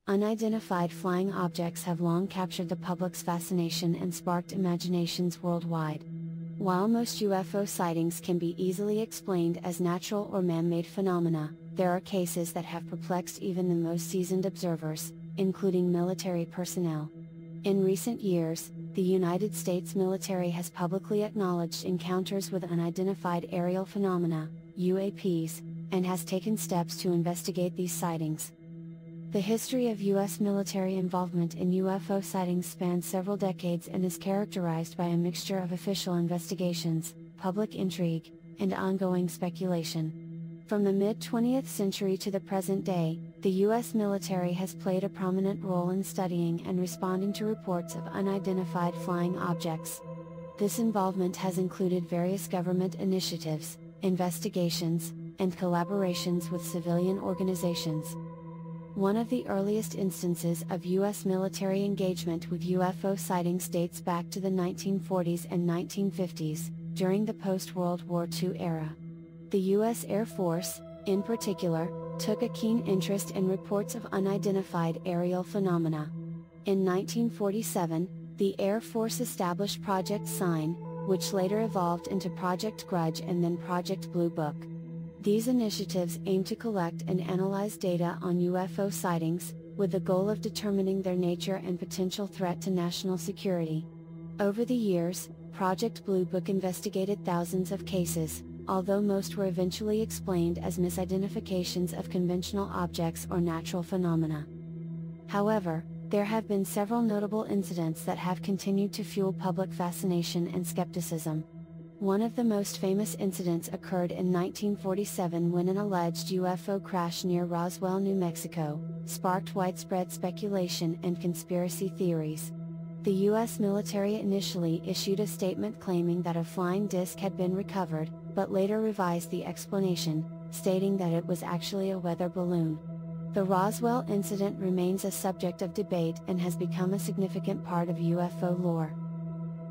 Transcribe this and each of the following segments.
Unidentified flying objects have long captured the public's fascination and sparked imaginations worldwide. While most UFO sightings can be easily explained as natural or man-made phenomena, there are cases that have perplexed even the most seasoned observers, including military personnel. In recent years, the United States military has publicly acknowledged encounters with unidentified aerial phenomena, UAPs, and has taken steps to investigate these sightings. The history of U.S. military involvement in UFO sightings spans several decades and is characterized by a mixture of official investigations, public intrigue, and ongoing speculation. From the mid-20th century to the present day, the U.S. military has played a prominent role in studying and responding to reports of unidentified flying objects. This involvement has included various government initiatives, investigations, and collaborations with civilian organizations. One of the earliest instances of U.S. military engagement with UFO sightings dates back to the 1940s and 1950s, during the post-World War II era. The U.S. Air Force, in particular, took a keen interest in reports of unidentified aerial phenomena. In 1947, the Air Force established Project Sign, which later evolved into Project Grudge and then Project Blue Book. These initiatives aim to collect and analyze data on UFO sightings, with the goal of determining their nature and potential threat to national security. Over the years, Project Blue Book investigated thousands of cases, although most were eventually explained as misidentifications of conventional objects or natural phenomena. However, there have been several notable incidents that have continued to fuel public fascination and skepticism. One of the most famous incidents occurred in 1947 when an alleged UFO crash near Roswell, New Mexico, sparked widespread speculation and conspiracy theories. The U.S. military initially issued a statement claiming that a flying disc had been recovered, but later revised the explanation, stating that it was actually a weather balloon. The Roswell incident remains a subject of debate and has become a significant part of UFO lore.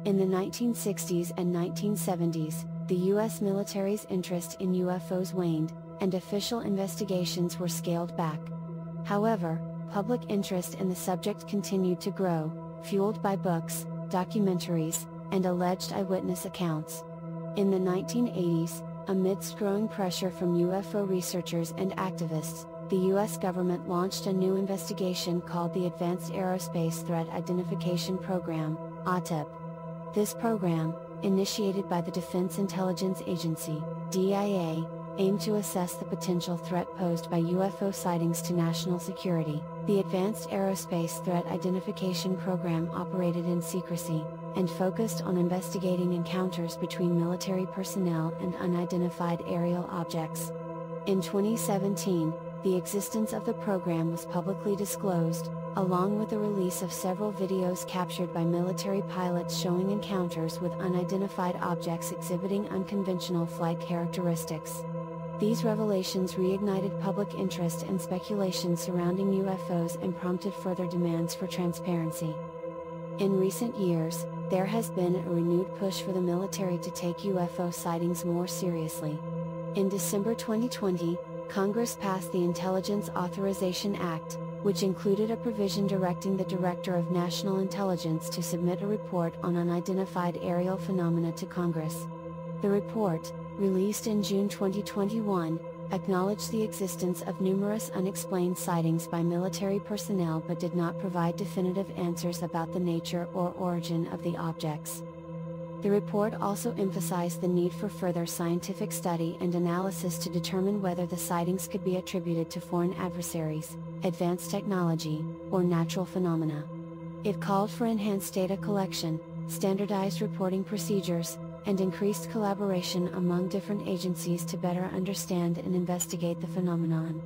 In the 1960s and 1970s, the U.S. military's interest in UFOs waned, and official investigations were scaled back. However, public interest in the subject continued to grow, fueled by books, documentaries, and alleged eyewitness accounts. In the 1980s, amidst growing pressure from UFO researchers and activists, the U.S. government launched a new investigation called the Advanced Aerospace Threat Identification Program, ATIP. This program, initiated by the Defense Intelligence Agency, DIA, aimed to assess the potential threat posed by UFO sightings to national security. The Advanced Aerospace Threat Identification Program operated in secrecy, and focused on investigating encounters between military personnel and unidentified aerial objects. In 2017, the existence of the program was publicly disclosed, along with the release of several videos captured by military pilots showing encounters with unidentified objects exhibiting unconventional flight characteristics. These revelations reignited public interest and speculation surrounding UFOs and prompted further demands for transparency. In recent years, there has been a renewed push for the military to take UFO sightings more seriously. In December 2020, Congress passed the Intelligence Authorization Act, which included a provision directing the Director of National Intelligence to submit a report on unidentified aerial phenomena to Congress. The report, released in June 2021, acknowledged the existence of numerous unexplained sightings by military personnel but did not provide definitive answers about the nature or origin of the objects. The report also emphasized the need for further scientific study and analysis to determine whether the sightings could be attributed to foreign adversaries, advanced technology, or natural phenomena. It called for enhanced data collection, standardized reporting procedures, and increased collaboration among different agencies to better understand and investigate the phenomenon.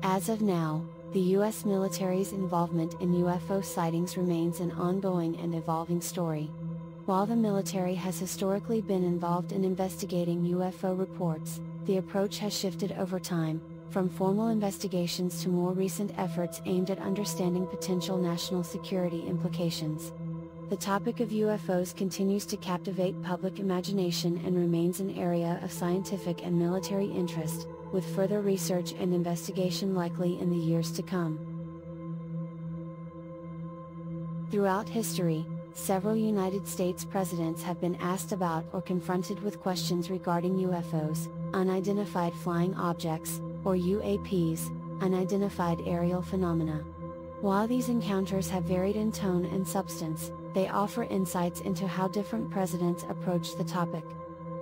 As of now, the U.S. military's involvement in UFO sightings remains an ongoing and evolving story. While the military has historically been involved in investigating UFO reports, the approach has shifted over time, from formal investigations to more recent efforts aimed at understanding potential national security implications. The topic of UFOs continues to captivate public imagination and remains an area of scientific and military interest, with further research and investigation likely in the years to come. Throughout history, several United States presidents have been asked about or confronted with questions regarding UFOs, unidentified flying objects, or UAPs, unidentified aerial phenomena. While these encounters have varied in tone and substance, they offer insights into how different presidents approach the topic.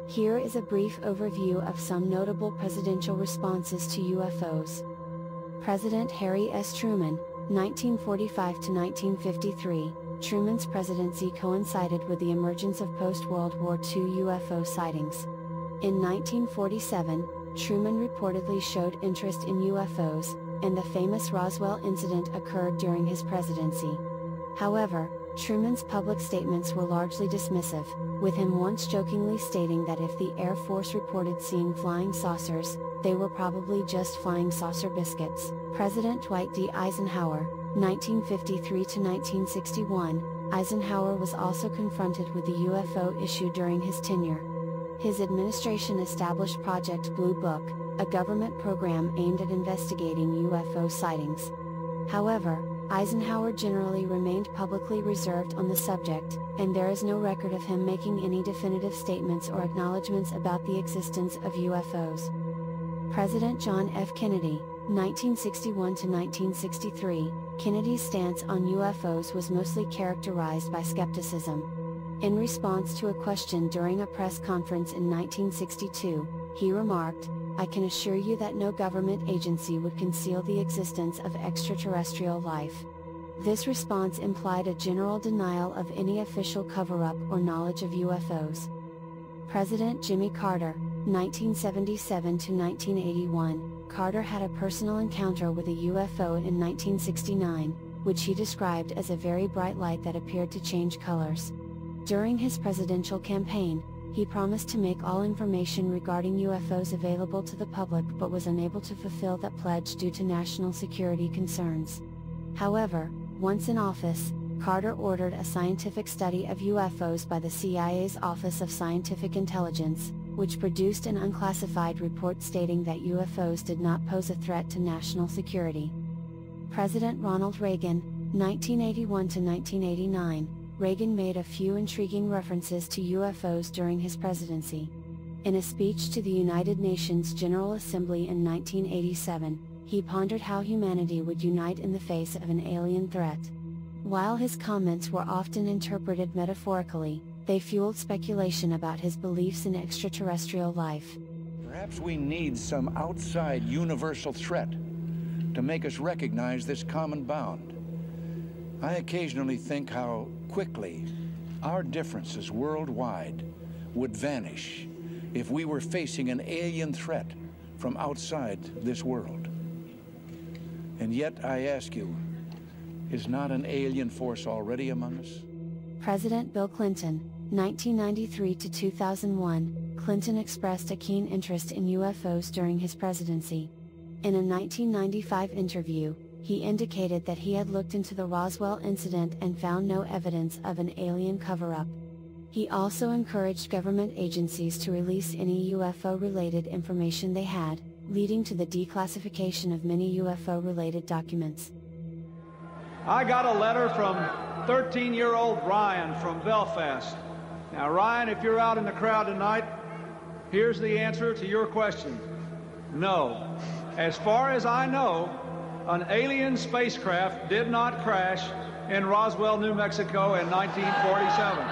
Here is a brief overview of some notable presidential responses to UFOs. President Harry S. Truman, 1945 to 1953. Truman's presidency coincided with the emergence of post-World War II UFO sightings. In 1947, Truman reportedly showed interest in UFOs, and the famous Roswell incident occurred during his presidency. However, Truman's public statements were largely dismissive, with him once jokingly stating that if the Air Force reported seeing flying saucers, they were probably just flying saucer biscuits. President Dwight D. Eisenhower, 1953 to 1961, Eisenhower was also confronted with the UFO issue during his tenure. His administration established Project Blue Book, a government program aimed at investigating UFO sightings. However, Eisenhower generally remained publicly reserved on the subject, and there is no record of him making any definitive statements or acknowledgments about the existence of UFOs. President John F. Kennedy, 1961 to 1963, Kennedy's stance on UFOs was mostly characterized by skepticism. In response to a question during a press conference in 1962, he remarked, "I can assure you that no government agency would conceal the existence of extraterrestrial life." This response implied a general denial of any official cover-up or knowledge of UFOs. President Jimmy Carter, 1977 to 1981, Carter had a personal encounter with a UFO in 1969, which he described as a very bright light that appeared to change colors. During his presidential campaign, he promised to make all information regarding UFOs available to the public but was unable to fulfill that pledge due to national security concerns. However, once in office, Carter ordered a scientific study of UFOs by the CIA's Office of Scientific Intelligence, which produced an unclassified report stating that UFOs did not pose a threat to national security. President Ronald Reagan, 1981 to 1989, Reagan made a few intriguing references to UFOs during his presidency. In a speech to the United Nations General Assembly in 1987, he pondered how humanity would unite in the face of an alien threat. While his comments were often interpreted metaphorically, they fueled speculation about his beliefs in extraterrestrial life. Perhaps we need some outside universal threat to make us recognize this common bound. I occasionally think how quickly our differences worldwide would vanish if we were facing an alien threat from outside this world. And yet, I ask you, is not an alien force already among us? President Bill Clinton, 1993 to 2001, Clinton expressed a keen interest in UFOs during his presidency. In a 1995 interview, he indicated that he had looked into the Roswell incident and found no evidence of an alien cover-up. He also encouraged government agencies to release any UFO-related information they had, leading to the declassification of many UFO-related documents. I got a letter from 13-year-old Ryan from Belfast. Now, Ryan, if you're out in the crowd tonight, here's the answer to your question. No. As far as I know, an alien spacecraft did not crash in Roswell, New Mexico in 1947.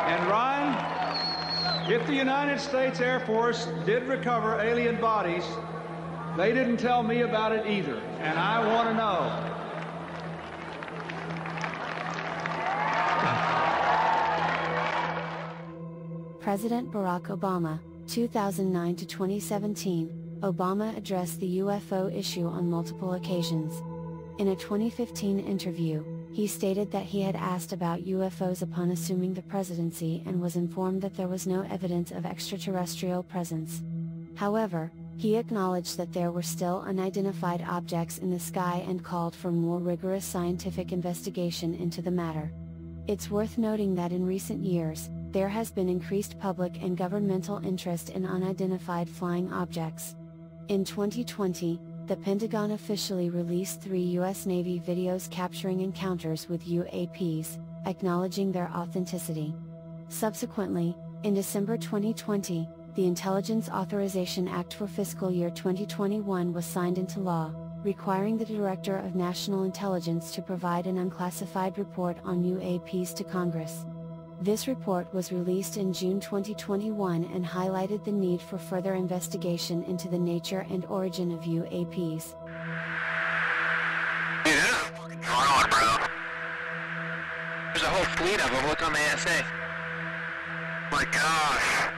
And Ryan, if the United States Air Force did recover alien bodies, they didn't tell me about it either, and I want to know. President Barack Obama, 2009 to 2017, Obama addressed the UFO issue on multiple occasions. In a 2015 interview, he stated that he had asked about UFOs upon assuming the presidency and was informed that there was no evidence of extraterrestrial presence. However, he acknowledged that there were still unidentified objects in the sky and called for more rigorous scientific investigation into the matter. It's worth noting that in recent years, there has been increased public and governmental interest in unidentified flying objects. In 2020, the Pentagon officially released 3 U.S. Navy videos capturing encounters with UAPs, acknowledging their authenticity. Subsequently, in December 2020, the Intelligence Authorization Act for fiscal year 2021 was signed into law, requiring the Director of National Intelligence to provide an unclassified report on UAPs to Congress. This report was released in June 2021 and highlighted the need for further investigation into the nature and origin of UAPs. Dude, there's a fucking drone, bro. There's a whole fleet of them. Look on the ASA. My gosh.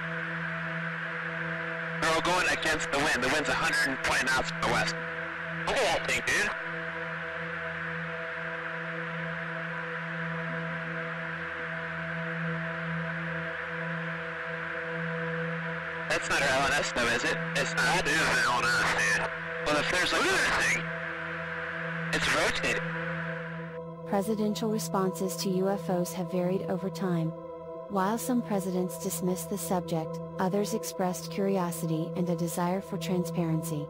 They're all going against the wind. The wind's 120 knots from the west. Look at that thing, dude. That's not our LNS though, is it? It's not. That is an LNS, dude. Well, if there's like another thing, it's rotating. Presidential responses to UFOs have varied over time. While some presidents dismissed the subject, others expressed curiosity and a desire for transparency.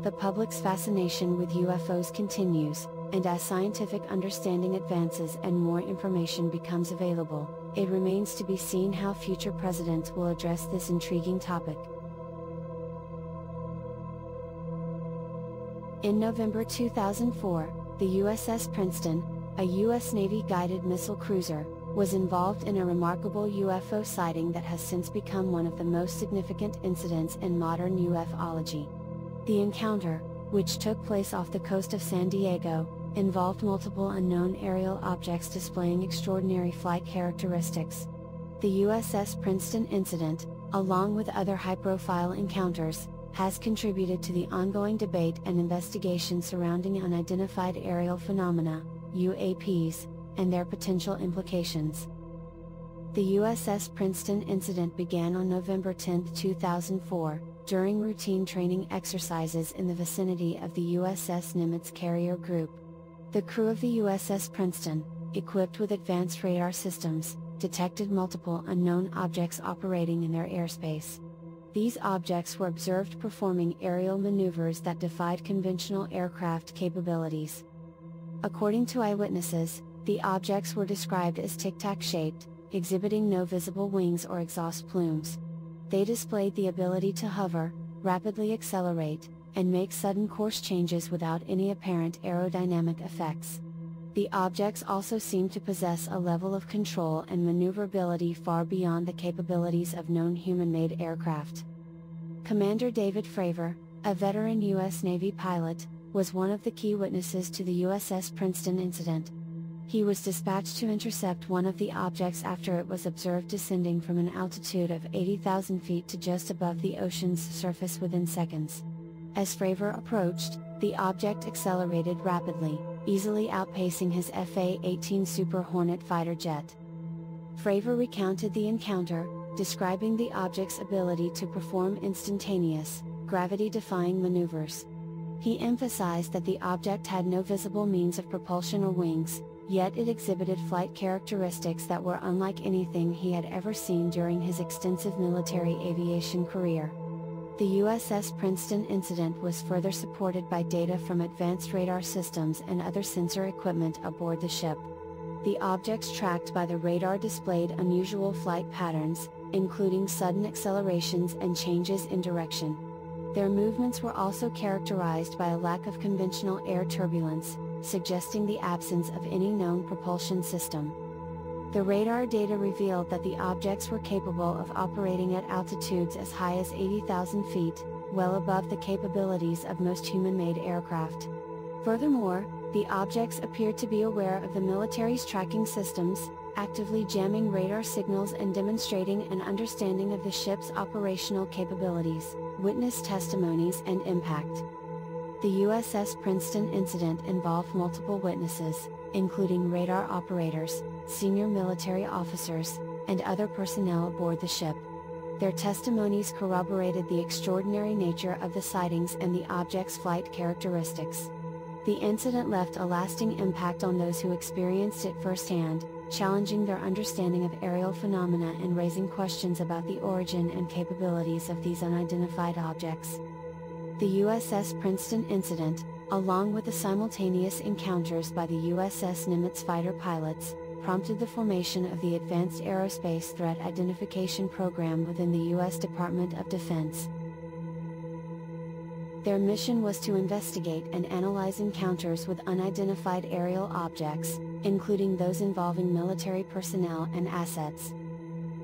The public's fascination with UFOs continues, and as scientific understanding advances and more information becomes available, it remains to be seen how future presidents will address this intriguing topic. In November 2004, the USS Princeton, a U.S. Navy guided missile cruiser, was involved in a remarkable UFO sighting that has since become one of the most significant incidents in modern ufology. The encounter, which took place off the coast of San Diego, involved multiple unknown aerial objects displaying extraordinary flight characteristics. The USS Princeton incident, along with other high-profile encounters, has contributed to the ongoing debate and investigation surrounding unidentified aerial phenomena, UAPs, and their potential implications. The USS Princeton incident began on November 10, 2004, during routine training exercises in the vicinity of the USS Nimitz carrier group. The crew of the USS Princeton, equipped with advanced radar systems, detected multiple unknown objects operating in their airspace. These objects were observed performing aerial maneuvers that defied conventional aircraft capabilities. According to eyewitnesses, the objects were described as tic-tac shaped, exhibiting no visible wings or exhaust plumes. They displayed the ability to hover, rapidly accelerate, and make sudden course changes without any apparent aerodynamic effects. The objects also seemed to possess a level of control and maneuverability far beyond the capabilities of known human-made aircraft. Commander David Fravor, a veteran U.S. Navy pilot, was one of the key witnesses to the USS Princeton incident. He was dispatched to intercept one of the objects after it was observed descending from an altitude of 80,000 feet to just above the ocean's surface within seconds. As Fravor approached, the object accelerated rapidly, easily outpacing his FA-18 Super Hornet fighter jet. Fravor recounted the encounter, describing the object's ability to perform instantaneous, gravity-defying maneuvers. He emphasized that the object had no visible means of propulsion or wings, yet it exhibited flight characteristics that were unlike anything he had ever seen during his extensive military aviation career. The USS Princeton incident was further supported by data from advanced radar systems and other sensor equipment aboard the ship. The objects tracked by the radar displayed unusual flight patterns, including sudden accelerations and changes in direction. Their movements were also characterized by a lack of conventional air turbulence, suggesting the absence of any known propulsion system. The radar data revealed that the objects were capable of operating at altitudes as high as 80,000 feet, well above the capabilities of most human-made aircraft. Furthermore, the objects appeared to be aware of the military's tracking systems, actively jamming radar signals and demonstrating an understanding of the ship's operational capabilities, witness testimonies and impact. The USS Princeton incident involved multiple witnesses, including radar operators, senior military officers, and other personnel aboard the ship. Their testimonies corroborated the extraordinary nature of the sightings and the object's flight characteristics. The incident left a lasting impact on those who experienced it firsthand, challenging their understanding of aerial phenomena and raising questions about the origin and capabilities of these unidentified objects. The USS Princeton incident, along with the simultaneous encounters by the USS Nimitz fighter pilots, prompted the formation of the Advanced Aerospace Threat Identification Program within the U.S. Department of Defense. Their mission was to investigate and analyze encounters with unidentified aerial objects, including those involving military personnel and assets.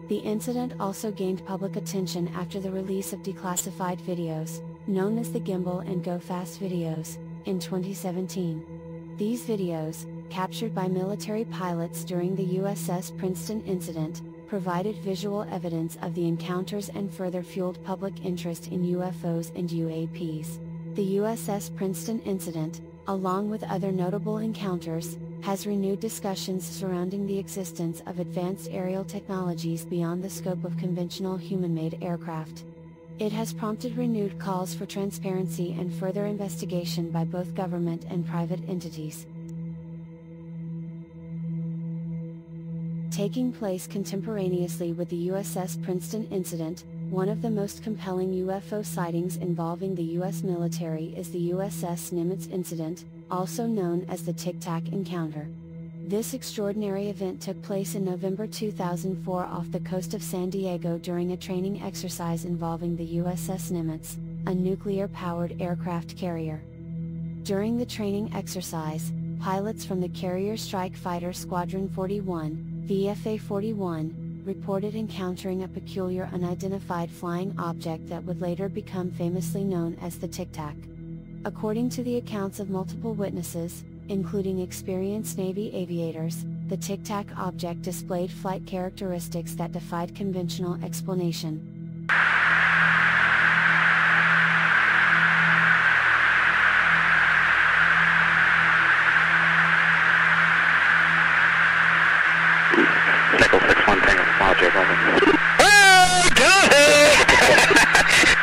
The incident also gained public attention after the release of declassified videos, known as the Gimbal and Go Fast videos, in 2017. These videos, captured by military pilots during the USS Princeton incident, provided visual evidence of the encounters and further fueled public interest in UFOs and UAPs. The USS Princeton incident, along with other notable encounters, has renewed discussions surrounding the existence of advanced aerial technologies beyond the scope of conventional human-made aircraft. It has prompted renewed calls for transparency and further investigation by both government and private entities. Taking place contemporaneously with the USS Princeton incident, one of the most compelling UFO sightings involving the U.S. military is the USS Nimitz incident, also known as the Tic Tac encounter. This extraordinary event took place in November 2004 off the coast of San Diego during a training exercise involving the USS Nimitz, a nuclear-powered aircraft carrier. During the training exercise, pilots from the Carrier Strike Fighter Squadron 41, VFA 41, reported encountering a peculiar unidentified flying object that would later become famously known as the Tic Tac. According to the accounts of multiple witnesses, including experienced Navy aviators, the Tic Tac object displayed flight characteristics that defied conventional explanation. Nickel 6-1 Tango Logic, over. Oh, got it!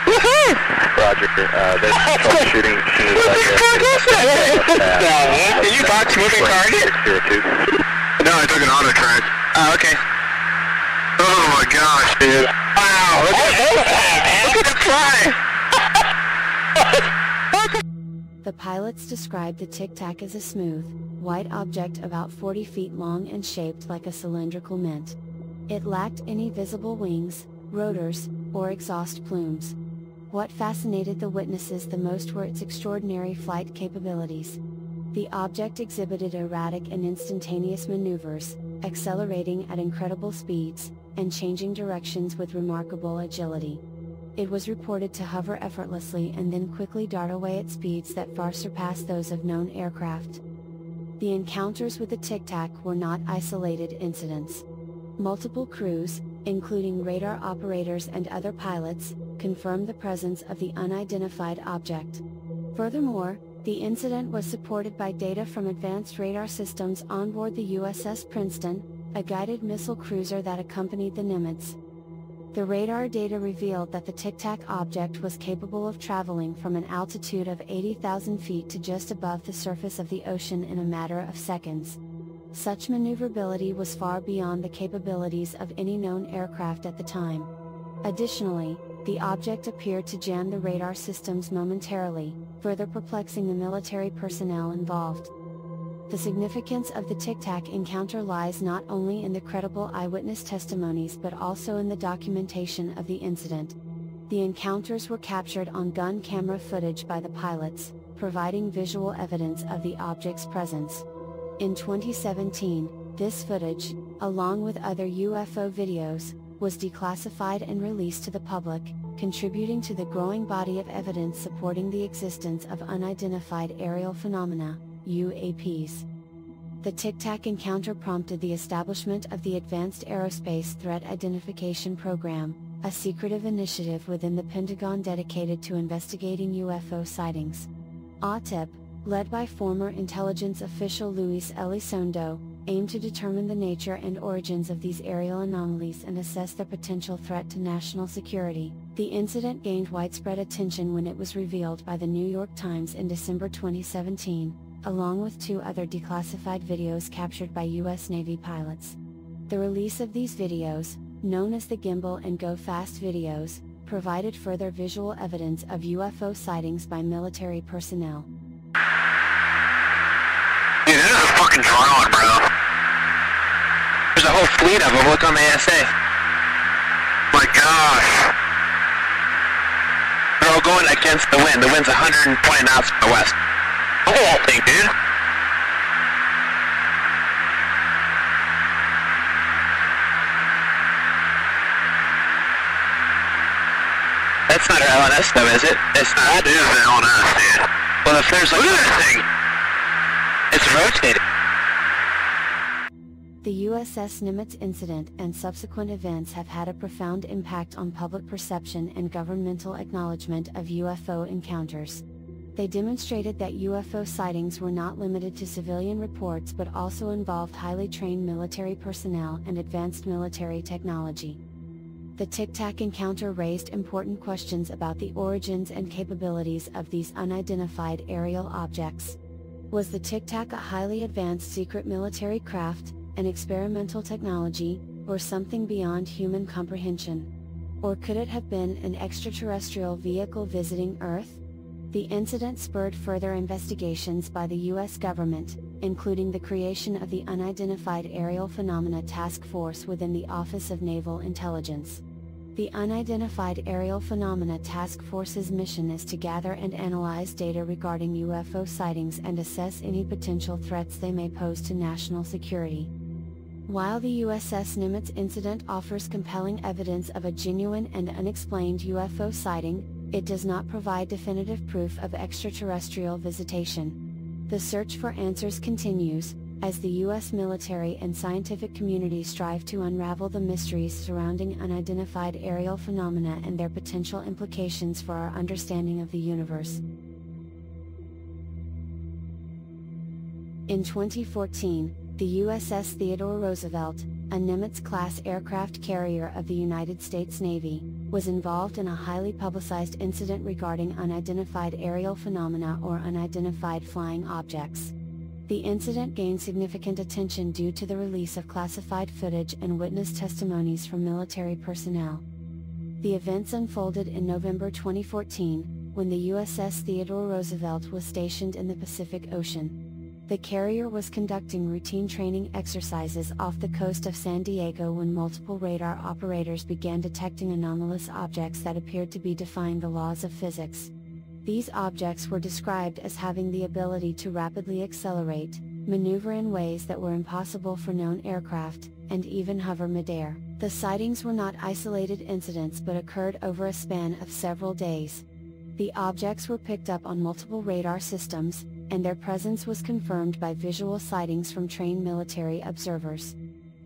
Woohoo! Roger, there's troubleshooting as soon as I Did you box moving target? 602. No, I took an auto track. Oh, okay. Oh my gosh, dude. Wow, look at the fly! The pilots described the Tic Tac as a smooth, white object about 40 feet long and shaped like a cylindrical mint. It lacked any visible wings, rotors, or exhaust plumes. What fascinated the witnesses the most were its extraordinary flight capabilities. The object exhibited erratic and instantaneous maneuvers, accelerating at incredible speeds, and changing directions with remarkable agility. It was reported to hover effortlessly and then quickly dart away at speeds that far surpassed those of known aircraft. The encounters with the Tic Tac were not isolated incidents. Multiple crews, including radar operators and other pilots, confirmed the presence of the unidentified object. Furthermore, the incident was supported by data from advanced radar systems on board the USS Princeton, a guided missile cruiser that accompanied the Nimitz. The radar data revealed that the Tic Tac object was capable of traveling from an altitude of 80,000 feet to just above the surface of the ocean in a matter of seconds. Such maneuverability was far beyond the capabilities of any known aircraft at the time. Additionally, the object appeared to jam the radar systems momentarily, further perplexing the military personnel involved. The significance of the Tic Tac encounter lies not only in the credible eyewitness testimonies but also in the documentation of the incident. The encounters were captured on gun camera footage by the pilots, providing visual evidence of the object's presence. In 2017, this footage, along with other UFO videos, was declassified and released to the public, contributing to the growing body of evidence supporting the existence of unidentified aerial phenomena, UAPs. The Tic Tac encounter prompted the establishment of the Advanced Aerospace Threat Identification Program, a secretive initiative within the Pentagon dedicated to investigating UFO sightings. ATIP, led by former intelligence official Luis Elizondo, aimed to determine the nature and origins of these aerial anomalies and assess their potential threat to national security. The incident gained widespread attention when it was revealed by the New York Times in December 2017, along with 2 other declassified videos captured by U.S. Navy pilots. The release of these videos, known as the Gimbal and Go Fast videos, provided further visual evidence of UFO sightings by military personnel. Dude, that is a fucking drone, bro. There's a whole fleet of them. Look on the ASA. My gosh. They're all going against the wind. The wind's 120 knots from the west. The whole thing, dude. That's not our LNS though, is it? It's not. That is an LNS, dude. Well, if there's like... Look at that thing! It's rotating. The USS Nimitz incident and subsequent events have had a profound impact on public perception and governmental acknowledgement of UFO encounters. They demonstrated that UFO sightings were not limited to civilian reports but also involved highly trained military personnel and advanced military technology. The Tic Tac encounter raised important questions about the origins and capabilities of these unidentified aerial objects. Was the Tic Tac a highly advanced secret military craft, an experimental technology, or something beyond human comprehension? Or could it have been an extraterrestrial vehicle visiting Earth? The incident spurred further investigations by the U.S. government, including the creation of the Unidentified Aerial Phenomena Task Force within the Office of Naval Intelligence. The Unidentified Aerial Phenomena Task Force's mission is to gather and analyze data regarding UFO sightings and assess any potential threats they may pose to national security. While the USS Nimitz incident offers compelling evidence of a genuine and unexplained UFO sighting, it does not provide definitive proof of extraterrestrial visitation. The search for answers continues, as the U.S. military and scientific community strive to unravel the mysteries surrounding unidentified aerial phenomena and their potential implications for our understanding of the universe. In 2014, the USS Theodore Roosevelt, a Nimitz-class aircraft carrier of the United States Navy, was involved in a highly publicized incident regarding unidentified aerial phenomena or unidentified flying objects. The incident gained significant attention due to the release of classified footage and witness testimonies from military personnel. The events unfolded in November 2014, when the USS Theodore Roosevelt was stationed in the Pacific Ocean. The carrier was conducting routine training exercises off the coast of San Diego when multiple radar operators began detecting anomalous objects that appeared to be defying the laws of physics. These objects were described as having the ability to rapidly accelerate, maneuver in ways that were impossible for known aircraft, and even hover midair. The sightings were not isolated incidents but occurred over a span of several days. The objects were picked up on multiple radar systems, and their presence was confirmed by visual sightings from trained military observers.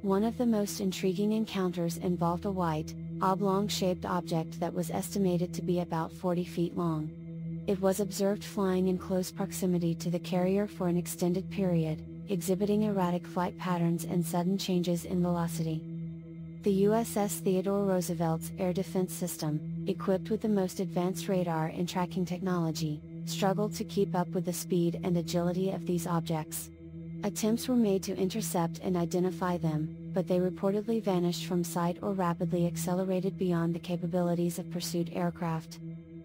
One of the most intriguing encounters involved a white, oblong-shaped object that was estimated to be about 40 feet long. It was observed flying in close proximity to the carrier for an extended period, exhibiting erratic flight patterns and sudden changes in velocity. The USS Theodore Roosevelt's air defense system, equipped with the most advanced radar and tracking technology, struggled to keep up with the speed and agility of these objects. Attempts were made to intercept and identify them, but they reportedly vanished from sight or rapidly accelerated beyond the capabilities of pursuit aircraft.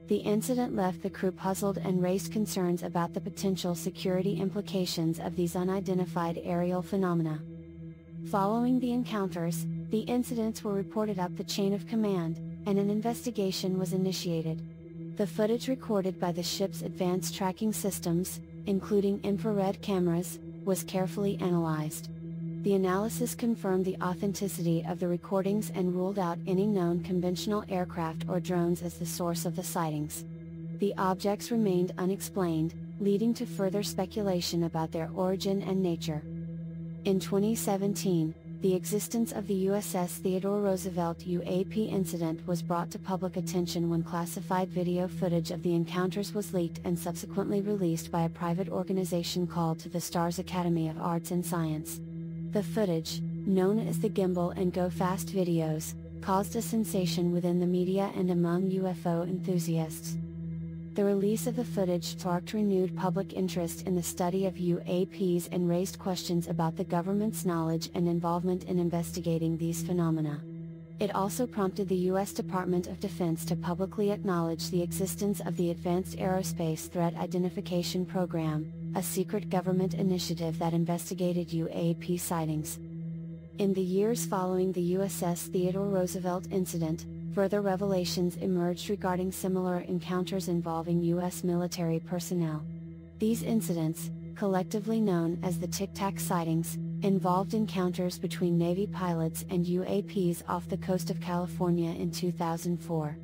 The incident left the crew puzzled and raised concerns about the potential security implications of these unidentified aerial phenomena. Following the encounters, the incidents were reported up the chain of command, and an investigation was initiated. The footage recorded by the ship's advanced tracking systems, including infrared cameras, was carefully analyzed. The analysis confirmed the authenticity of the recordings and ruled out any known conventional aircraft or drones as the source of the sightings. The objects remained unexplained, leading to further speculation about their origin and nature. In 2017, the existence of the USS Theodore Roosevelt UAP incident was brought to public attention when classified video footage of the encounters was leaked and subsequently released by a private organization called the Stars Academy of Arts and Science. The footage, known as the Gimbal and Go Fast videos, caused a sensation within the media and among UFO enthusiasts. The release of the footage sparked renewed public interest in the study of UAPs and raised questions about the government's knowledge and involvement in investigating these phenomena. It also prompted the U.S. Department of Defense to publicly acknowledge the existence of the Advanced Aerospace Threat Identification Program, a secret government initiative that investigated UAP sightings. In the years following the USS Theodore Roosevelt incident, further revelations emerged regarding similar encounters involving U.S. military personnel. These incidents, collectively known as the Tic Tac sightings, involved encounters between Navy pilots and UAPs off the coast of California in 2004.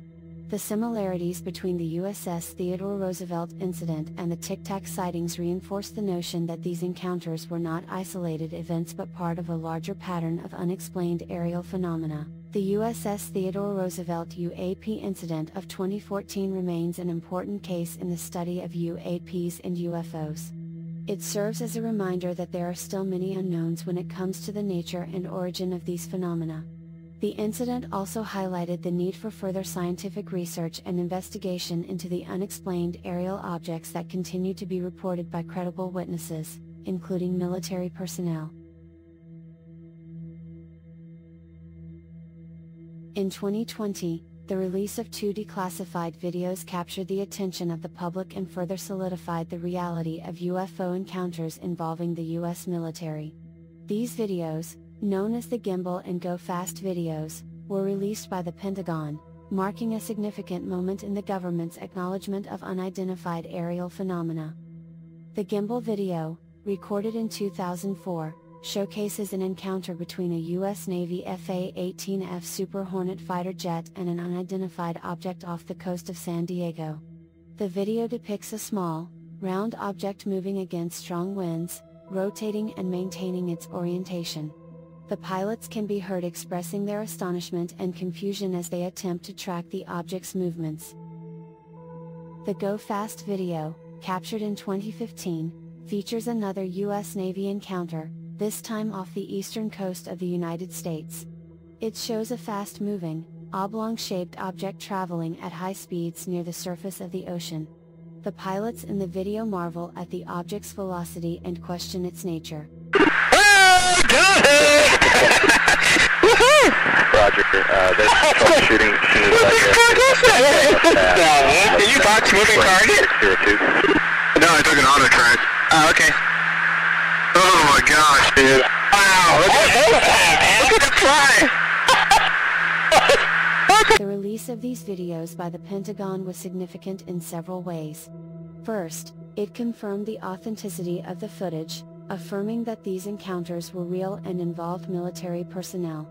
The similarities between the USS Theodore Roosevelt incident and the Tic Tac sightings reinforce the notion that these encounters were not isolated events but part of a larger pattern of unexplained aerial phenomena. The USS Theodore Roosevelt UAP incident of 2014 remains an important case in the study of UAPs and UFOs. It serves as a reminder that there are still many unknowns when it comes to the nature and origin of these phenomena. The incident also highlighted the need for further scientific research and investigation into the unexplained aerial objects that continue to be reported by credible witnesses, including military personnel. In 2020, the release of 2 declassified videos captured the attention of the public and further solidified the reality of UFO encounters involving the U.S. military. These videos, known as the Gimbal and Go Fast videos, were released by the Pentagon, marking a significant moment in the government's acknowledgement of unidentified aerial phenomena. The Gimbal video, recorded in 2004, showcases an encounter between a U.S. Navy F/A-18F Super Hornet fighter jet and an unidentified object off the coast of San Diego. The video depicts a small, round object moving against strong winds, rotating and maintaining its orientation. The pilots can be heard expressing their astonishment and confusion as they attempt to track the object's movements. The Go Fast video, captured in 2015, features another U.S. Navy encounter, this time off the eastern coast of the United States. It shows a fast-moving, oblong-shaped object traveling at high speeds near the surface of the ocean. The pilots in the video marvel at the object's velocity and question its nature. Oh, got it! Roger, there's troubleshooting Did you box moving target? No, I took an auto track. Oh, okay. Oh my gosh, dude. Wow, look at the fly! The release of these videos by the Pentagon was significant in several ways. First, it confirmed the authenticity of the footage, affirming that these encounters were real and involved military personnel.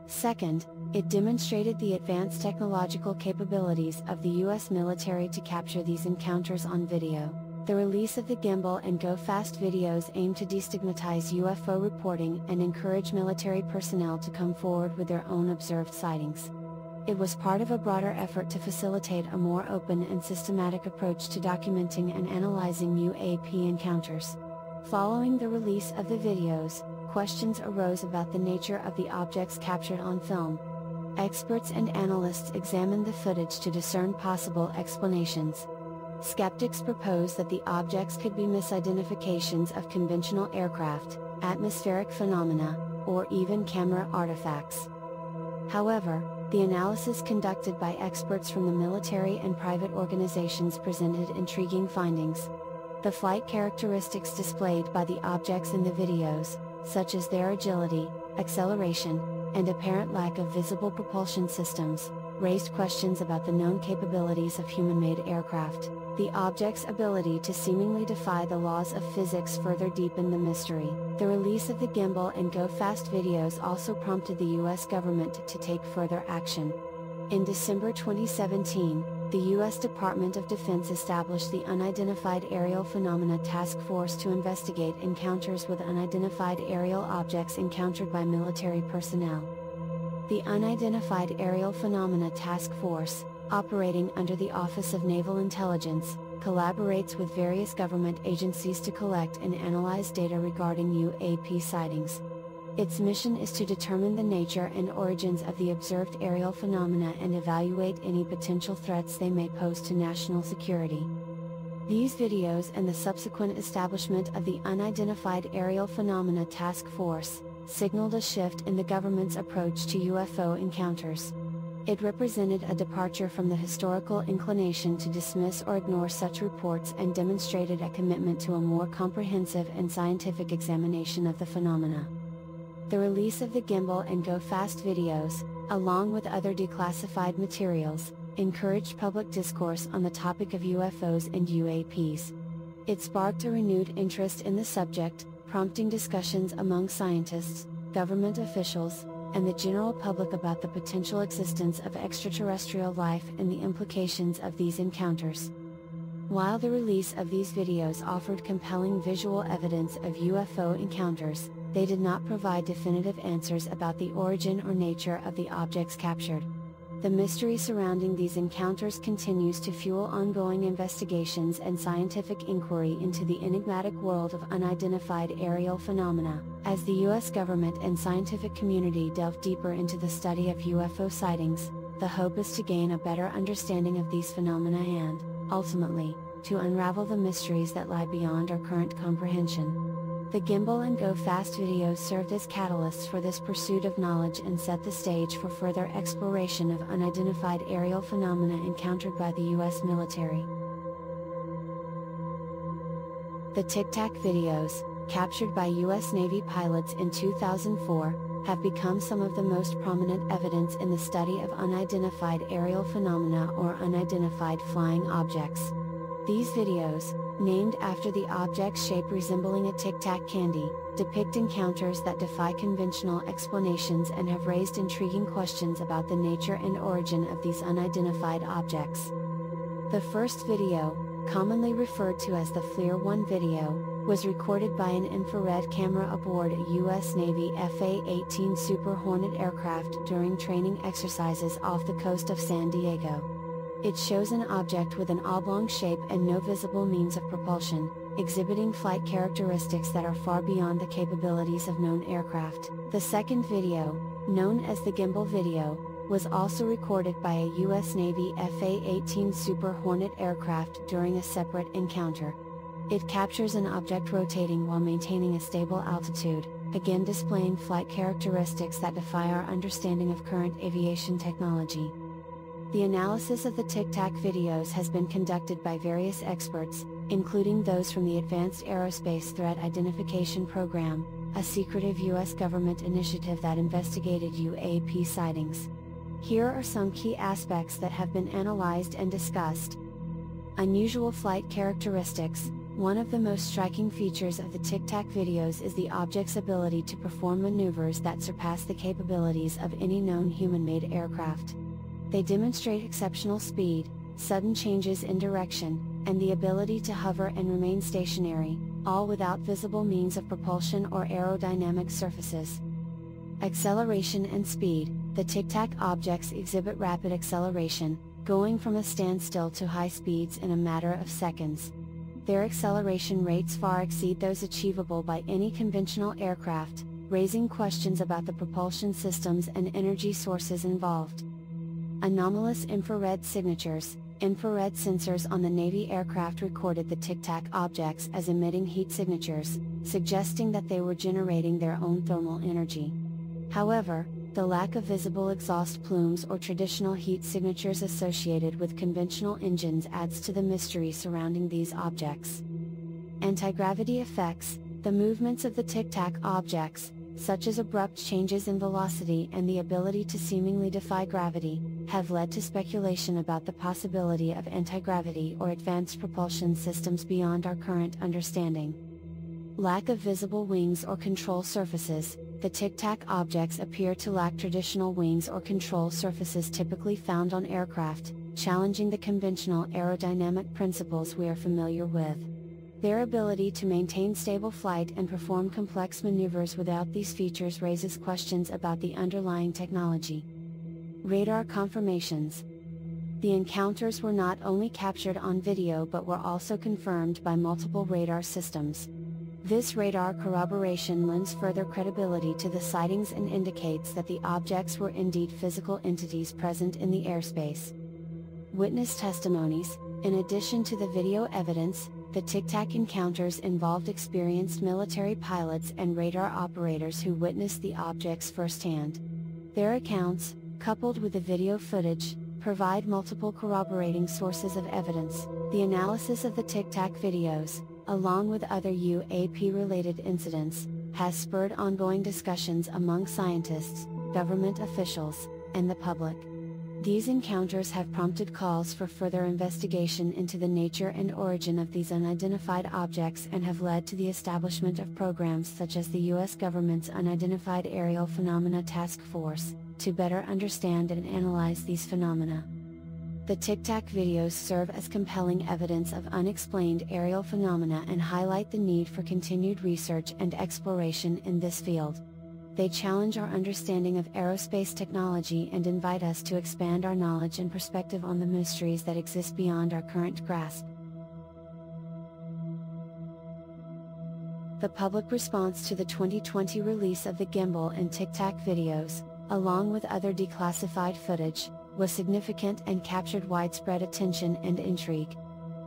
Second, it demonstrated the advanced technological capabilities of the U.S. military to capture these encounters on video. The release of the Gimbal and Go Fast videos aimed to destigmatize UFO reporting and encourage military personnel to come forward with their own observed sightings. It was part of a broader effort to facilitate a more open and systematic approach to documenting and analyzing UAP encounters. Following the release of the videos, questions arose about the nature of the objects captured on film. Experts and analysts examined the footage to discern possible explanations. Skeptics propose that the objects could be misidentifications of conventional aircraft, atmospheric phenomena, or even camera artifacts. However, the analysis conducted by experts from the military and private organizations presented intriguing findings. The flight characteristics displayed by the objects in the videos, such as their agility, acceleration, and apparent lack of visible propulsion systems, raised questions about the known capabilities of human-made aircraft. The object's ability to seemingly defy the laws of physics further deepened the mystery. The release of the Gimbal and Go Fast videos also prompted the U.S. government to take further action. In December 2017, the U.S. Department of Defense established the Unidentified Aerial Phenomena Task Force to investigate encounters with unidentified aerial objects encountered by military personnel. The Unidentified Aerial Phenomena Task Force, operating under the Office of Naval Intelligence, collaborates with various government agencies to collect and analyze data regarding UAP sightings. Its mission is to determine the nature and origins of the observed aerial phenomena and evaluate any potential threats they may pose to national security. These videos and the subsequent establishment of the Unidentified Aerial Phenomena Task Force signaled a shift in the government's approach to UFO encounters. It represented a departure from the historical inclination to dismiss or ignore such reports and demonstrated a commitment to a more comprehensive and scientific examination of the phenomena. The release of the Gimbal and Go Fast videos, along with other declassified materials, encouraged public discourse on the topic of UFOs and UAPs. It sparked a renewed interest in the subject, prompting discussions among scientists, government officials, and the general public about the potential existence of extraterrestrial life and the implications of these encounters. While the release of these videos offered compelling visual evidence of UFO encounters, they did not provide definitive answers about the origin or nature of the objects captured. The mystery surrounding these encounters continues to fuel ongoing investigations and scientific inquiry into the enigmatic world of unidentified aerial phenomena. As the U.S. government and scientific community delve deeper into the study of UFO sightings, the hope is to gain a better understanding of these phenomena and, ultimately, to unravel the mysteries that lie beyond our current comprehension. The Gimbal and Go Fast videos served as catalysts for this pursuit of knowledge and set the stage for further exploration of unidentified aerial phenomena encountered by the U.S. military. The Tic Tac videos, captured by U.S. Navy pilots in 2004, have become some of the most prominent evidence in the study of unidentified aerial phenomena or unidentified flying objects. These videos, named after the object's shape resembling a Tic Tac candy, depict encounters that defy conventional explanations and have raised intriguing questions about the nature and origin of these unidentified objects. The first video, commonly referred to as the FLIR 1 video, was recorded by an infrared camera aboard a U.S. Navy FA-18 Super Hornet aircraft during training exercises off the coast of San Diego. It shows an object with an oblong shape and no visible means of propulsion, exhibiting flight characteristics that are far beyond the capabilities of known aircraft. The second video, known as the Gimbal video, was also recorded by a U.S. Navy FA-18 Super Hornet aircraft during a separate encounter. It captures an object rotating while maintaining a stable altitude, again displaying flight characteristics that defy our understanding of current aviation technology. The analysis of the Tic Tac videos has been conducted by various experts, including those from the Advanced Aerospace Threat Identification Program, a secretive U.S. government initiative that investigated UAP sightings. Here are some key aspects that have been analyzed and discussed. Unusual flight characteristics. One of the most striking features of the Tic Tac videos is the object's ability to perform maneuvers that surpass the capabilities of any known human-made aircraft. They demonstrate exceptional speed, sudden changes in direction, and the ability to hover and remain stationary, all without visible means of propulsion or aerodynamic surfaces. Acceleration and speed. The Tic Tac objects exhibit rapid acceleration, going from a standstill to high speeds in a matter of seconds. Their acceleration rates far exceed those achievable by any conventional aircraft, raising questions about the propulsion systems and energy sources involved. Anomalous infrared signatures. Infrared sensors on the Navy aircraft recorded the Tic Tac objects as emitting heat signatures, suggesting that they were generating their own thermal energy. However, the lack of visible exhaust plumes or traditional heat signatures associated with conventional engines adds to the mystery surrounding these objects. Anti-gravity effects. The movements of the Tic Tac objects, such as abrupt changes in velocity and the ability to seemingly defy gravity, have led to speculation about the possibility of anti-gravity or advanced propulsion systems beyond our current understanding. Lack of visible wings or control surfaces. The Tic Tac objects appear to lack traditional wings or control surfaces typically found on aircraft, challenging the conventional aerodynamic principles we are familiar with. Their ability to maintain stable flight and perform complex maneuvers without these features raises questions about the underlying technology. Radar confirmations. The encounters were not only captured on video but were also confirmed by multiple radar systems. This radar corroboration lends further credibility to the sightings and indicates that the objects were indeed physical entities present in the airspace. Witness testimonies. In addition to the video evidence, The Tic Tac encounters involved experienced military pilots and radar operators who witnessed the objects firsthand. Their accounts, coupled with the video footage, provide multiple corroborating sources of evidence. The analysis of the Tic Tac videos, along with other UAP-related incidents, has spurred ongoing discussions among scientists, government officials, and the public. These encounters have prompted calls for further investigation into the nature and origin of these unidentified objects and have led to the establishment of programs such as the U.S. government's Unidentified Aerial Phenomena Task Force, to better understand and analyze these phenomena. The Tic Tac videos serve as compelling evidence of unexplained aerial phenomena and highlight the need for continued research and exploration in this field. They challenge our understanding of aerospace technology and invite us to expand our knowledge and perspective on the mysteries that exist beyond our current grasp. The public response to the 2020 release of the Gimbal and Tic Tac videos, along with other declassified footage, was significant and captured widespread attention and intrigue.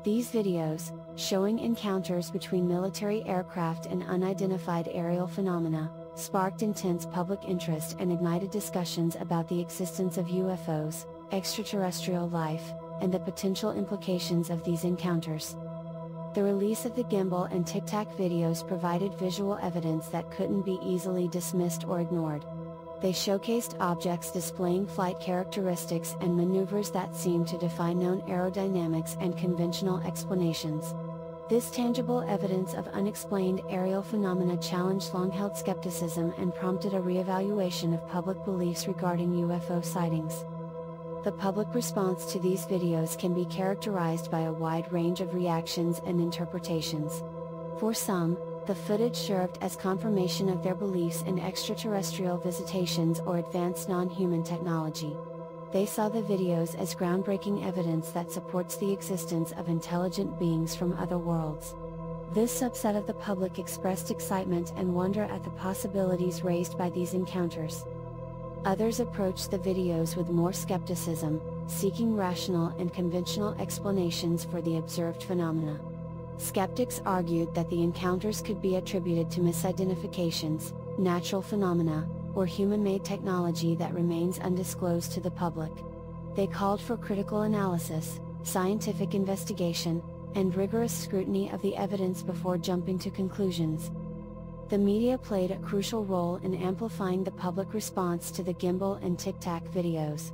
These videos, showing encounters between military aircraft and unidentified aerial phenomena, sparked intense public interest and ignited discussions about the existence of UFOs, extraterrestrial life, and the potential implications of these encounters. The release of the Gimbal and Tic Tac videos provided visual evidence that couldn't be easily dismissed or ignored. They showcased objects displaying flight characteristics and maneuvers that seemed to defy known aerodynamics and conventional explanations. This tangible evidence of unexplained aerial phenomena challenged long-held skepticism and prompted a reevaluation of public beliefs regarding UFO sightings. The public response to these videos can be characterized by a wide range of reactions and interpretations. For some, the footage served as confirmation of their beliefs in extraterrestrial visitations or advanced non-human technology. They saw the videos as groundbreaking evidence that supports the existence of intelligent beings from other worlds. This subset of the public expressed excitement and wonder at the possibilities raised by these encounters. Others approached the videos with more skepticism, seeking rational and conventional explanations for the observed phenomena. Skeptics argued that the encounters could be attributed to misidentifications, natural phenomena, or human-made technology that remains undisclosed to the public. They called for critical analysis, scientific investigation, and rigorous scrutiny of the evidence before jumping to conclusions. The media played a crucial role in amplifying the public response to the Gimbal and Tic Tac videos.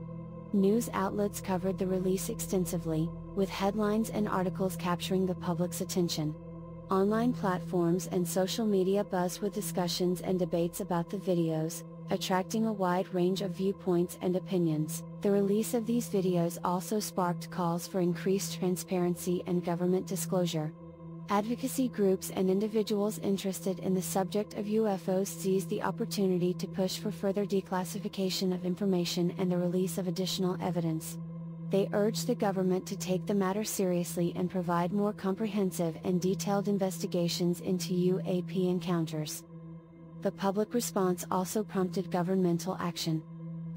News outlets covered the release extensively, with headlines and articles capturing the public's attention. Online platforms and social media buzzed with discussions and debates about the videos, attracting a wide range of viewpoints and opinions. The release of these videos also sparked calls for increased transparency and government disclosure. Advocacy groups and individuals interested in the subject of UFOs seized the opportunity to push for further declassification of information and the release of additional evidence. They urged the government to take the matter seriously and provide more comprehensive and detailed investigations into UAP encounters. The public response also prompted governmental action.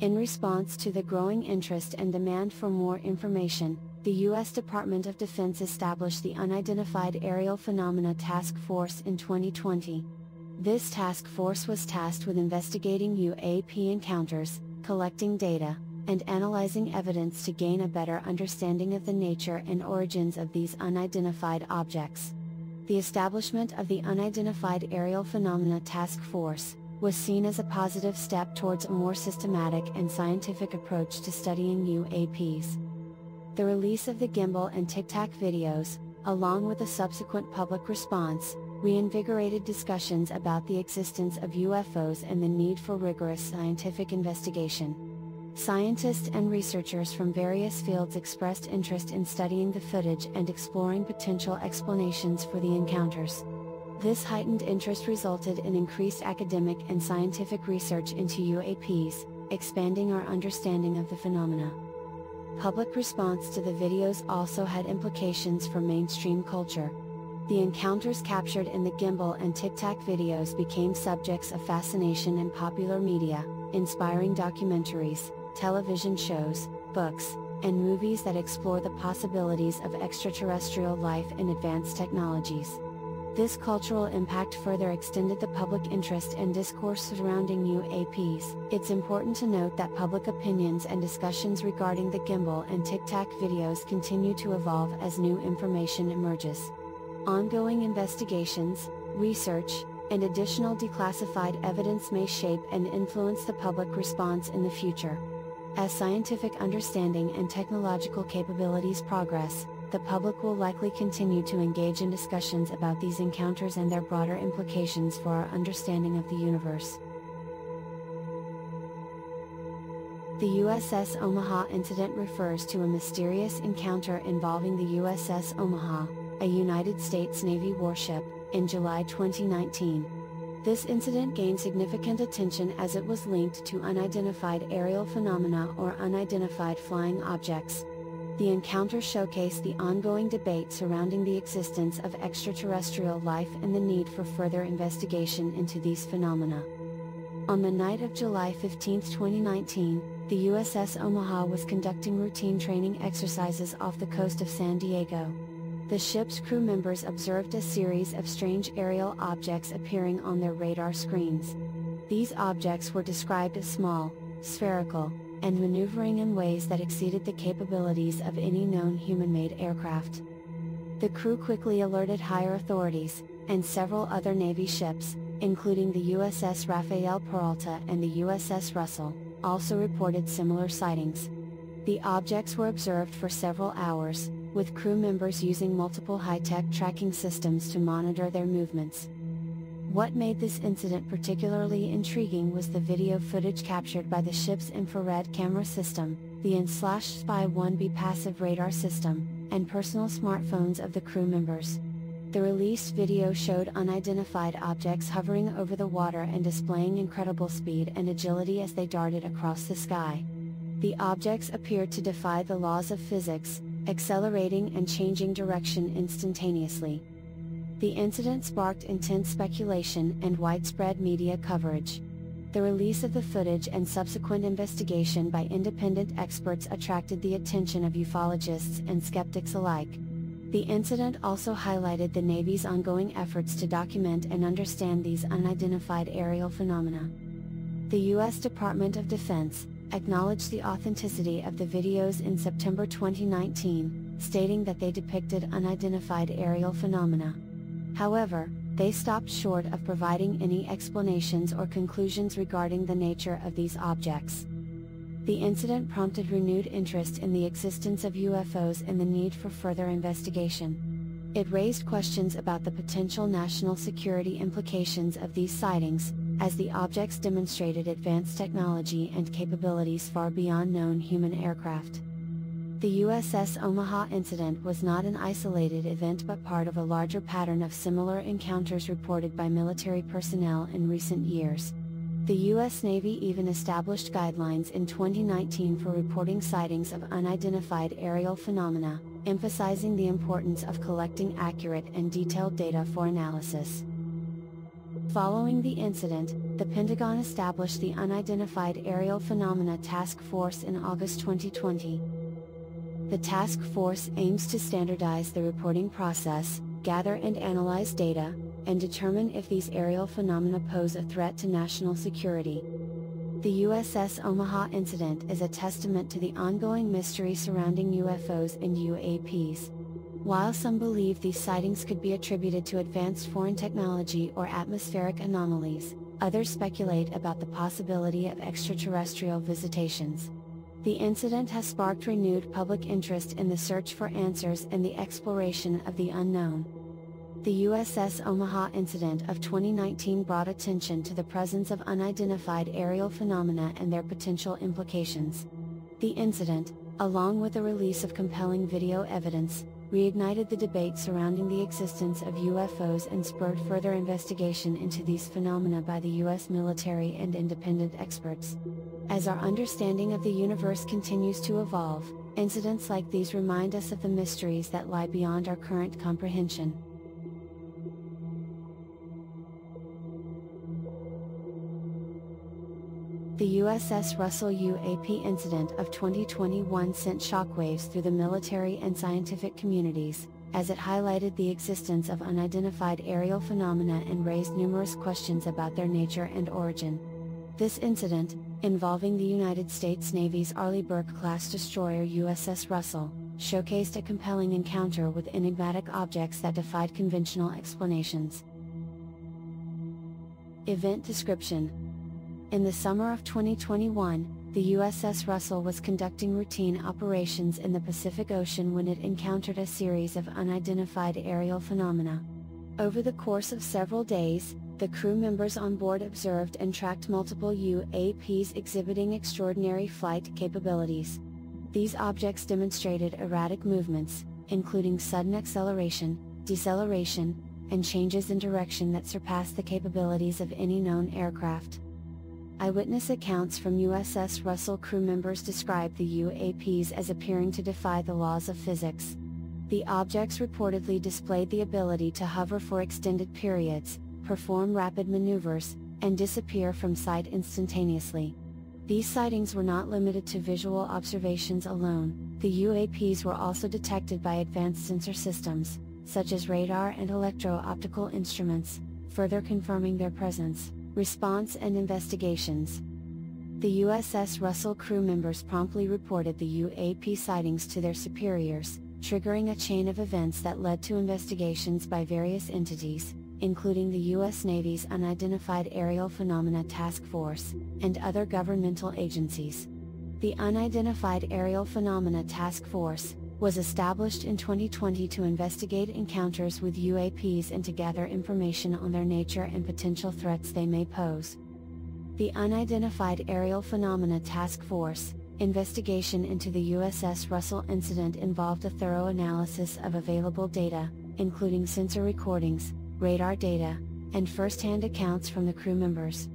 In response to the growing interest and demand for more information, the U.S. Department of Defense established the Unidentified Aerial Phenomena Task Force in 2020. This task force was tasked with investigating UAP encounters, collecting data, and analyzing evidence to gain a better understanding of the nature and origins of these unidentified objects. The establishment of the Unidentified Aerial Phenomena Task Force was seen as a positive step towards a more systematic and scientific approach to studying UAPs. The release of the Gimbal and Tic Tac videos, along with a subsequent public response, reinvigorated discussions about the existence of UFOs and the need for rigorous scientific investigation. Scientists and researchers from various fields expressed interest in studying the footage and exploring potential explanations for the encounters. This heightened interest resulted in increased academic and scientific research into UAPs, expanding our understanding of the phenomena. Public response to the videos also had implications for mainstream culture. The encounters captured in the Gimbal and Tic Tac videos became subjects of fascination in popular media, inspiring documentaries, television shows, books, and movies that explore the possibilities of extraterrestrial life and advanced technologies. This cultural impact further extended the public interest and discourse surrounding UAPs. It's important to note that public opinions and discussions regarding the gimbal and Tic Tac videos continue to evolve as new information emerges. Ongoing investigations, research, and additional declassified evidence may shape and influence the public response in the future. As scientific understanding and technological capabilities progress, the public will likely continue to engage in discussions about these encounters and their broader implications for our understanding of the universe. The USS Omaha incident refers to a mysterious encounter involving the USS Omaha, a United States Navy warship, in July 2019. This incident gained significant attention as it was linked to unidentified aerial phenomena or unidentified flying objects. The encounter showcased the ongoing debate surrounding the existence of extraterrestrial life and the need for further investigation into these phenomena. On the night of July 15, 2019, the USS Omaha was conducting routine training exercises off the coast of San Diego. The ship's crew members observed a series of strange aerial objects appearing on their radar screens. These objects were described as small, spherical, and maneuvering in ways that exceeded the capabilities of any known human-made aircraft. The crew quickly alerted higher authorities, and several other Navy ships, including the USS Rafael Peralta and the USS Russell, also reported similar sightings. The objects were observed for several hours, with crew members using multiple high-tech tracking systems to monitor their movements. What made this incident particularly intriguing was the video footage captured by the ship's infrared camera system, the N/Spy-1B passive radar system, and personal smartphones of the crew members. The released video showed unidentified objects hovering over the water and displaying incredible speed and agility as they darted across the sky. The objects appeared to defy the laws of physics, accelerating and changing direction instantaneously. The incident sparked intense speculation and widespread media coverage. The release of the footage and subsequent investigation by independent experts attracted the attention of ufologists and skeptics alike. The incident also highlighted the Navy's ongoing efforts to document and understand these unidentified aerial phenomena. The U.S. Department of Defense acknowledged the authenticity of the videos in September 2019, stating that they depicted unidentified aerial phenomena. However, they stopped short of providing any explanations or conclusions regarding the nature of these objects. The incident prompted renewed interest in the existence of UFOs and the need for further investigation. It raised questions about the potential national security implications of these sightings, as the objects demonstrated advanced technology and capabilities far beyond known human aircraft. The USS Omaha incident was not an isolated event but part of a larger pattern of similar encounters reported by military personnel in recent years. The U.S. Navy even established guidelines in 2019 for reporting sightings of unidentified aerial phenomena, emphasizing the importance of collecting accurate and detailed data for analysis. Following the incident, the Pentagon established the Unidentified Aerial Phenomena Task Force in August 2020. The task force aims to standardize the reporting process, gather and analyze data, and determine if these aerial phenomena pose a threat to national security. The USS Omaha incident is a testament to the ongoing mystery surrounding UFOs and UAPs. While some believe these sightings could be attributed to advanced foreign technology or atmospheric anomalies, others speculate about the possibility of extraterrestrial visitations. The incident has sparked renewed public interest in the search for answers and the exploration of the unknown. The USS Omaha incident of 2019 brought attention to the presence of unidentified aerial phenomena and their potential implications. The incident, along with the release of compelling video evidence, reignited the debate surrounding the existence of UFOs and spurred further investigation into these phenomena by the U.S. military and independent experts. As our understanding of the universe continues to evolve, incidents like these remind us of the mysteries that lie beyond our current comprehension. The USS Russell UAP incident of 2021 sent shockwaves through the military and scientific communities, as it highlighted the existence of unidentified aerial phenomena and raised numerous questions about their nature and origin. This incident, involving the United States Navy's Arleigh Burke-class destroyer USS Russell, showcased a compelling encounter with enigmatic objects that defied conventional explanations. Event description: in the summer of 2021, the USS Russell was conducting routine operations in the Pacific Ocean when it encountered a series of unidentified aerial phenomena. Over the course of several days, the crew members on board observed and tracked multiple UAPs exhibiting extraordinary flight capabilities. These objects demonstrated erratic movements, including sudden acceleration, deceleration, and changes in direction that surpassed the capabilities of any known aircraft. Eyewitness accounts from USS Russell crew members described the UAPs as appearing to defy the laws of physics. The objects reportedly displayed the ability to hover for extended periods, perform rapid maneuvers, and disappear from sight instantaneously. These sightings were not limited to visual observations alone. The UAPs were also detected by advanced sensor systems, such as radar and electro-optical instruments, further confirming their presence. Response and investigations. The USS Russell crew members promptly reported the UAP sightings to their superiors, triggering a chain of events that led to investigations by various entities, including the U.S. Navy's Unidentified Aerial Phenomena Task Force, and other governmental agencies. The Unidentified Aerial Phenomena Task Force was established in 2020 to investigate encounters with UAPs and to gather information on their nature and potential threats they may pose. The Unidentified Aerial Phenomena Task Force investigation into the USS Russell incident involved a thorough analysis of available data, including sensor recordings, radar data, and first-hand accounts from the crew members.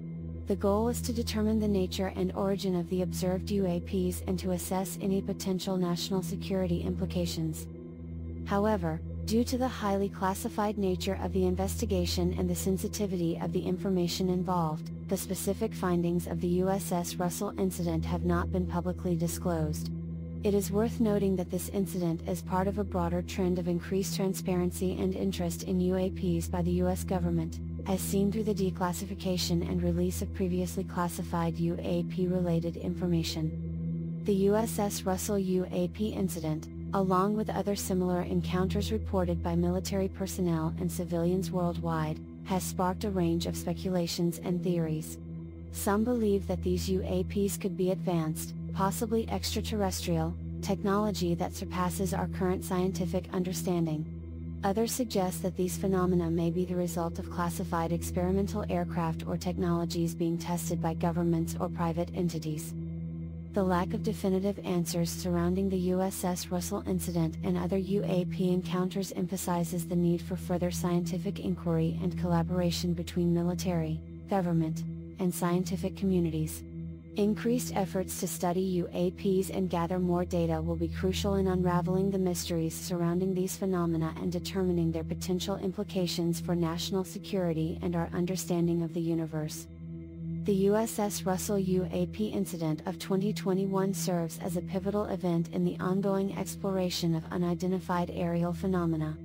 The goal is to determine the nature and origin of the observed UAPs and to assess any potential national security implications. However, due to the highly classified nature of the investigation and the sensitivity of the information involved, the specific findings of the USS Russell incident have not been publicly disclosed. It is worth noting that this incident is part of a broader trend of increased transparency and interest in UAPs by the U.S. government, as seen through the declassification and release of previously classified UAP-related information. The USS Russell UAP incident, along with other similar encounters reported by military personnel and civilians worldwide, has sparked a range of speculations and theories. Some believe that these UAPs could be advanced, possibly extraterrestrial, technology that surpasses our current scientific understanding. Others suggest that these phenomena may be the result of classified experimental aircraft or technologies being tested by governments or private entities. The lack of definitive answers surrounding the USS Russell incident and other UAP encounters emphasizes the need for further scientific inquiry and collaboration between military, government, and scientific communities. Increased efforts to study UAPs and gather more data will be crucial in unraveling the mysteries surrounding these phenomena and determining their potential implications for national security and our understanding of the universe. The USS Russell UAP incident of 2021 serves as a pivotal event in the ongoing exploration of unidentified aerial phenomena.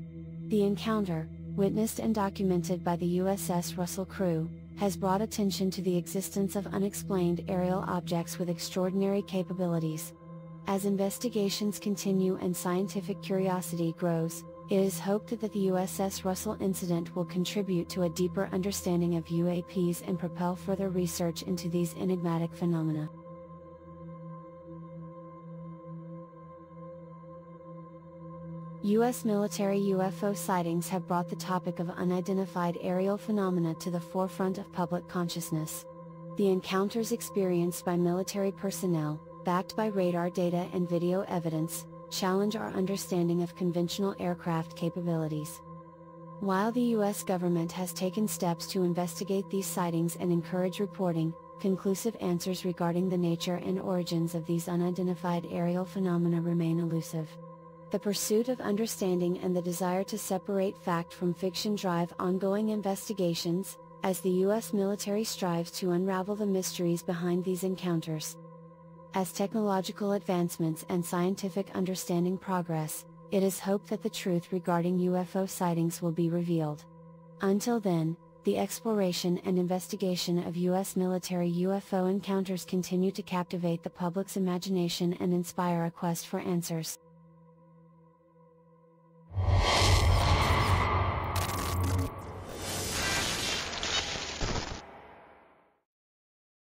The encounter, witnessed and documented by the USS Russell crew, has brought attention to the existence of unexplained aerial objects with extraordinary capabilities. As investigations continue and scientific curiosity grows, it is hoped that the USS Russell incident will contribute to a deeper understanding of UAPs and propel further research into these enigmatic phenomena. U.S. military UFO sightings have brought the topic of unidentified aerial phenomena to the forefront of public consciousness. The encounters experienced by military personnel, backed by radar data and video evidence, challenge our understanding of conventional aircraft capabilities. While the U.S. government has taken steps to investigate these sightings and encourage reporting, conclusive answers regarding the nature and origins of these unidentified aerial phenomena remain elusive. The pursuit of understanding and the desire to separate fact from fiction drive ongoing investigations, as the U.S. military strives to unravel the mysteries behind these encounters. As technological advancements and scientific understanding progress, it is hoped that the truth regarding UFO sightings will be revealed. Until then, the exploration and investigation of U.S. military UFO encounters continue to captivate the public's imagination and inspire a quest for answers.